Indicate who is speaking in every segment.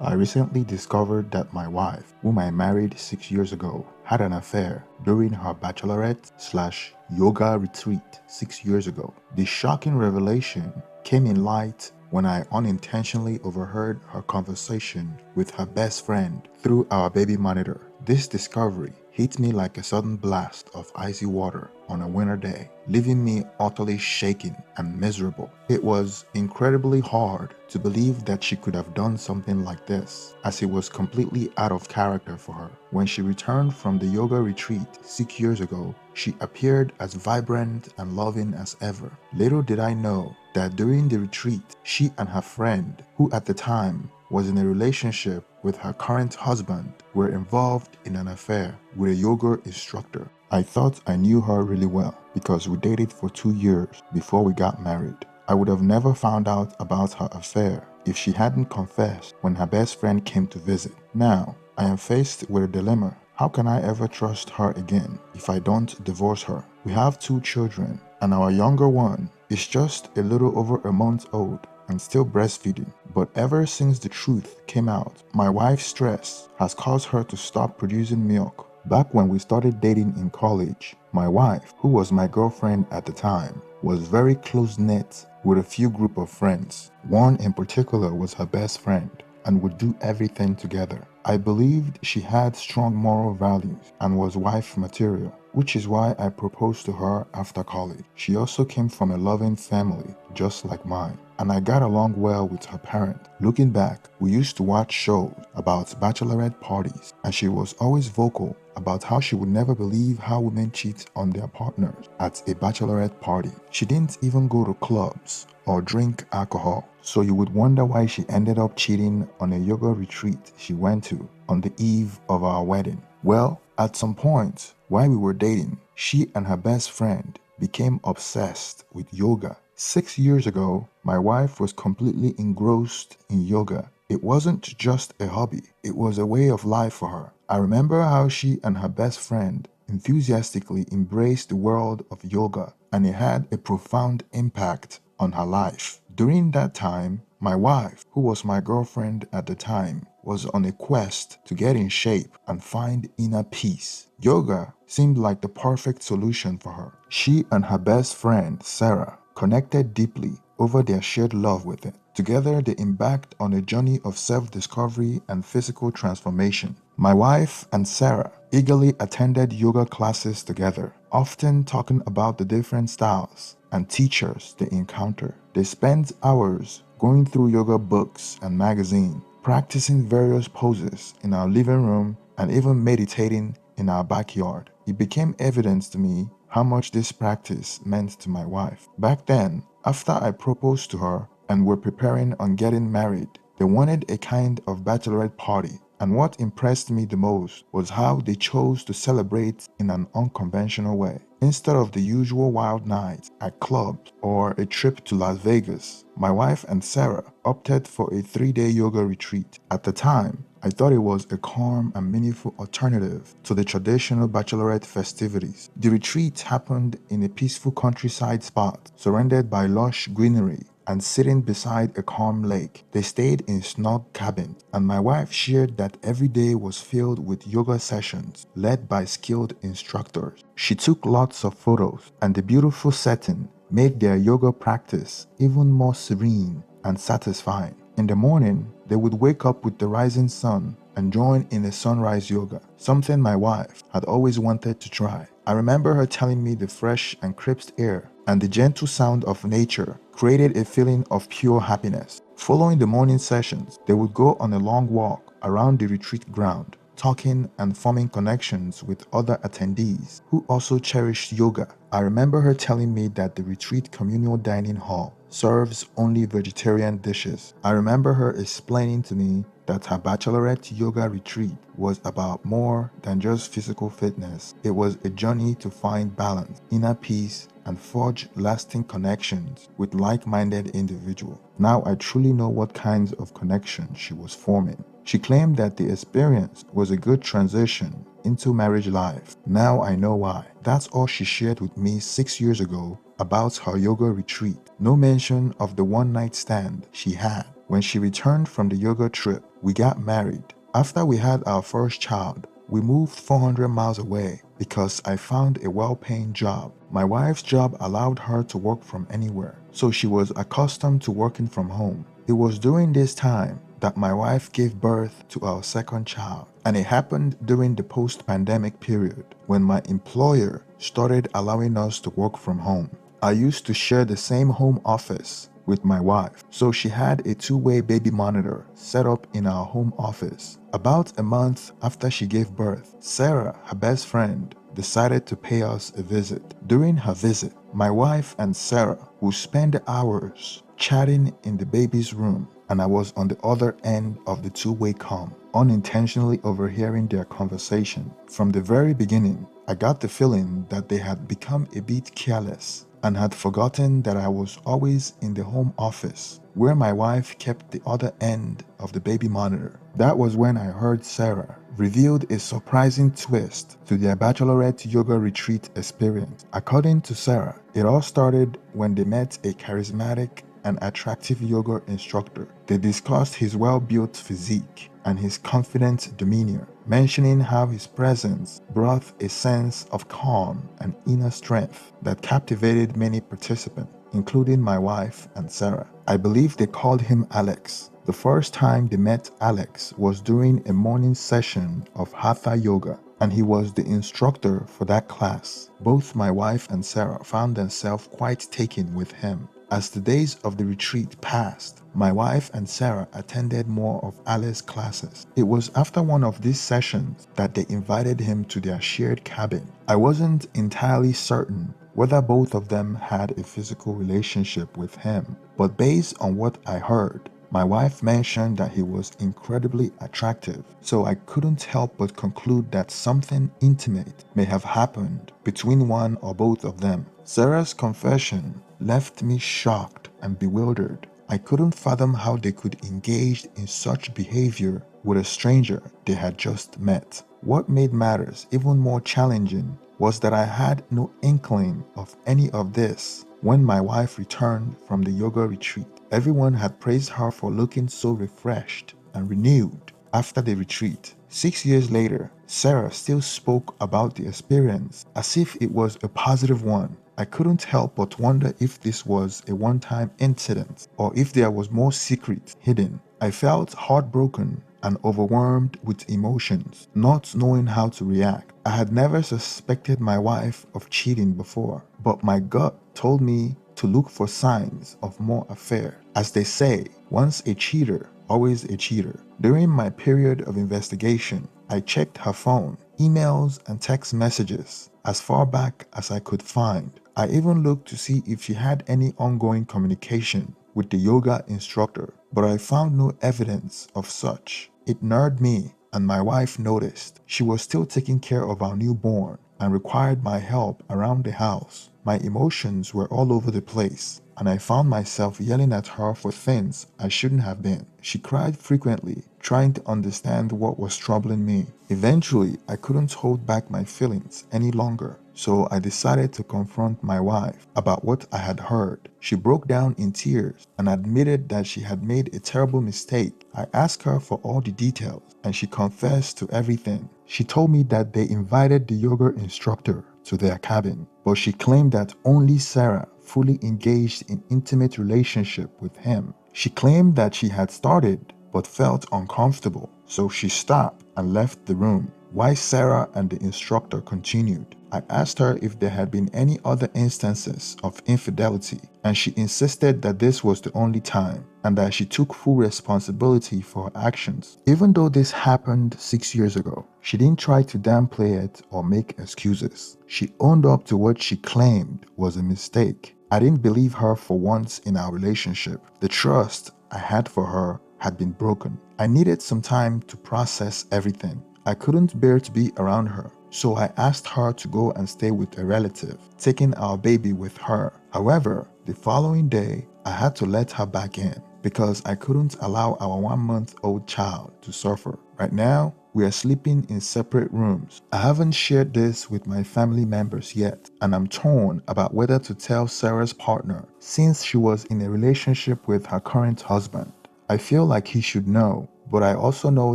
Speaker 1: I recently discovered that my wife, whom I married 6 years ago, had an affair during her bachelorette/yoga retreat 6 years ago. The shocking revelation came in light when I unintentionally overheard her conversation with her best friend through our baby monitor. This discovery hit me like a sudden blast of icy water on a winter day, leaving me utterly shaken and miserable. It was incredibly hard to believe that she could have done something like this, as it was completely out of character for her. When she returned from the yoga retreat 6 years ago, she appeared as vibrant and loving as ever. Little did I know that during the retreat, she and her friend, who at the time was in a relationship with her current husband, were involved in an affair with a yoga instructor. I thought I knew her really well because we dated for 2 years before we got married. I would have never found out about her affair if she hadn't confessed when her best friend came to visit. Now, I am faced with a dilemma. How can I ever trust her again if I don't divorce her? We have 2 children, and our younger one is just a little over a month old and still breastfeeding. But ever since the truth came out, my wife's stress has caused her to stop producing milk. Back when we started dating in college, my wife, who was my girlfriend at the time, was very close-knit with a few group of friends. One in particular was her best friend and would do everything together. I believed she had strong moral values and was wife material, which is why I proposed to her after college. She also came from a loving family, just like mine, and I got along well with her parents. Looking back, we used to watch shows about bachelorette parties, and she was always vocal about how she would never believe how women cheat on their partners at a bachelorette party. She didn't even go to clubs or drink alcohol, so you would wonder why she ended up cheating on a yoga retreat she went to on the eve of our wedding. Well, at some point while we were dating, she and her best friend became obsessed with yoga. 6 years ago, my wife was completely engrossed in yoga. It wasn't just a hobby, it was a way of life for her. I remember how she and her best friend enthusiastically embraced the world of yoga, and it had a profound impact on her life. During that time, my wife, who was my girlfriend at the time, was on a quest to get in shape and find inner peace. Yoga seemed like the perfect solution for her. She and her best friend, Sarah, connected deeply over their shared love with it. Together, they embarked on a journey of self-discovery and physical transformation. My wife and Sarah eagerly attended yoga classes together, often talking about the different styles and teachers they encountered. They spent hours going through yoga books and magazines, practicing various poses in our living room and even meditating in our backyard. It became evident to me how much this practice meant to my wife. Back then, after I proposed to her and were preparing on getting married, they wanted a kind of bachelorette party. And what impressed me the most was how they chose to celebrate in an unconventional way. Instead of the usual wild nights at clubs or a trip to Las Vegas, my wife and Sarah opted for a 3-day yoga retreat. At the time, I thought it was a calm and meaningful alternative to the traditional bachelorette festivities. The retreat happened in a peaceful countryside spot, surrounded by lush greenery and sitting beside a calm lake. They stayed in snug cabins, and my wife shared that every day was filled with yoga sessions led by skilled instructors. She took lots of photos, and the beautiful setting made their yoga practice even more serene and satisfying. In the morning, they would wake up with the rising sun and join in a sunrise yoga, something my wife had always wanted to try. I remember her telling me the fresh and crisp air and the gentle sound of nature created a feeling of pure happiness. Following the morning sessions, they would go on a long walk around the retreat ground, talking and forming connections with other attendees who also cherished yoga. I remember her telling me that the retreat communal dining hall serves only vegetarian dishes. I remember her explaining to me that her bachelorette yoga retreat was about more than just physical fitness. It was a journey to find balance, inner peace, and forge lasting connections with like-minded individuals. Now I truly know what kinds of connections she was forming. She claimed that the experience was a good transition into marriage life. Now I know why. That's all she shared with me 6 years ago about her yoga retreat. No mention of the one-night stand she had When she returned from the yoga trip, we got married. After we had our first child, we moved 400 miles away because I found a well-paying job. My wife's job allowed her to work from anywhere, so she was accustomed to working from home. It was during this time that my wife gave birth to our second child, and it happened during the post-pandemic period when my employer started allowing us to work from home. I used to share the same home office with my wife, so she had a two-way baby monitor set up in our home office. About a month after she gave birth, Sarah, her best friend, decided to pay us a visit. During her visit, my wife and Sarah would spend hours chatting in the baby's room, and I was on the other end of the two-way comm, unintentionally overhearing their conversation. From the very beginning, I got the feeling that they had become a bit careless and had forgotten that I was always in the home office, where my wife kept the other end of the baby monitor. That was when I heard Sarah revealed a surprising twist to their bachelorette yoga retreat experience. According to Sarah, it all started when they met a charismatic and attractive yoga instructor. They discussed his well-built physique and his confident demeanor, mentioning how his presence brought a sense of calm and inner strength that captivated many participants, including my wife and Sarah. I believe they called him Alex. The first time they met Alex was during a morning session of Hatha Yoga, and he was the instructor for that class. Both my wife and Sarah found themselves quite taken with him. As the days of the retreat passed, my wife and Sarah attended more of Alex's classes. It was after one of these sessions that they invited him to their shared cabin. I wasn't entirely certain whether both of them had a physical relationship with him, but based on what I heard, my wife mentioned that he was incredibly attractive, so I couldn't help but conclude that something intimate may have happened between one or both of them. Sarah's confession left me shocked and bewildered. I couldn't fathom how they could engage in such behavior with a stranger they had just met. What made matters even more challenging was that I had no inkling of any of this when my wife returned from the yoga retreat. Everyone had praised her for looking so refreshed and renewed after the retreat. 6 years later, Sarah still spoke about the experience as if it was a positive one. I couldn't help but wonder if this was a one-time incident or if there was more secret hidden. I felt heartbroken and overwhelmed with emotions, not knowing how to react. I had never suspected my wife of cheating before, but my gut told me to look for signs of more affair. As they say, once a cheater, always a cheater. During my period of investigation, I checked her phone, emails, and text messages as far back as I could find. I even looked to see if she had any ongoing communication with the yoga instructor, but I found no evidence of such. It nerved me, and my wife noticed. She was still taking care of our newborn and required my help around the house. My emotions were all over the place, and I found myself yelling at her for things I shouldn't have been. She cried frequently, trying to understand what was troubling me. Eventually, I couldn't hold back my feelings any longer, so I decided to confront my wife about what I had heard. She broke down in tears and admitted that she had made a terrible mistake. I asked her for all the details, and she confessed to everything. She told me that they invited the yoga instructor to their cabin, but she claimed that only Sarah fully engaged in intimate relationship with him. She claimed that she had started but felt uncomfortable, so she stopped and left the room. While Sarah and the instructor continued, I asked her if there had been any other instances of infidelity, and she insisted that this was the only time and that she took full responsibility for her actions. Even though this happened 6 years ago, she didn't try to downplay it or make excuses. She owned up to what she claimed was a mistake. I didn't believe her for once in our relationship. The trust I had for her had been broken. I needed some time to process everything. I couldn't bear to be around her, so I asked her to go and stay with a relative, taking our baby with her. However, the following day, I had to let her back in because I couldn't allow our 1-month-old child to suffer. Right now, we are sleeping in separate rooms. I haven't shared this with my family members yet, and I'm torn about whether to tell Sarah's partner since she was in a relationship with her current husband. I feel like he should know, but I also know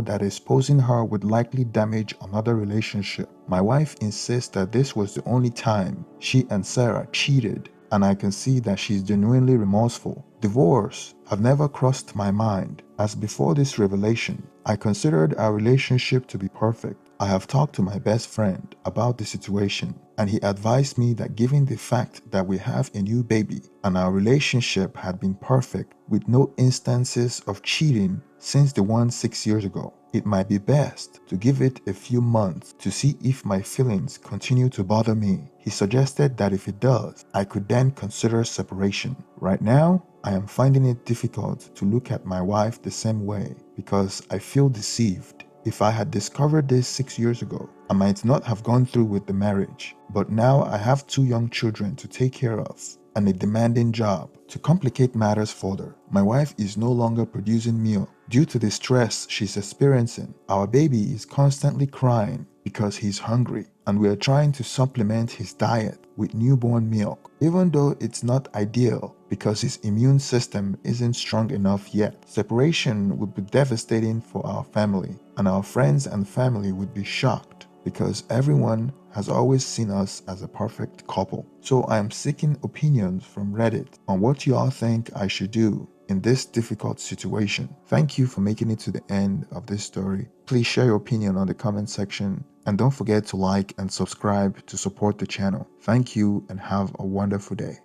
Speaker 1: that exposing her would likely damage another relationship. My wife insists that this was the only time she and Sarah cheated, and I can see that she's genuinely remorseful. Divorce have never crossed my mind, as before this revelation, I considered our relationship to be perfect. I have talked to my best friend about the situation, and he advised me that given the fact that we have a new baby and our relationship had been perfect with no instances of cheating since the one 6 years ago, it might be best to give it a few months to see if my feelings continue to bother me. He suggested that if it does, I could then consider separation. Right now, I am finding it difficult to look at my wife the same way because I feel deceived. If I had discovered this 6 years ago, I might not have gone through with the marriage. But now I have two young children to take care of and a demanding job. To complicate matters further, my wife is no longer producing milk due to the stress she's experiencing. Our baby is constantly crying because he's hungry, and we are trying to supplement his diet with newborn milk, even though it's not ideal because his immune system isn't strong enough yet. Separation would be devastating for our family, and our friends and family would be shocked because everyone has always seen us as a perfect couple. So I am seeking opinions from Reddit on what you all think I should do in this difficult situation. Thank you for making it to the end of this story. Please share your opinion on the comment section, and don't forget to like and subscribe to support the channel. Thank you and have a wonderful day.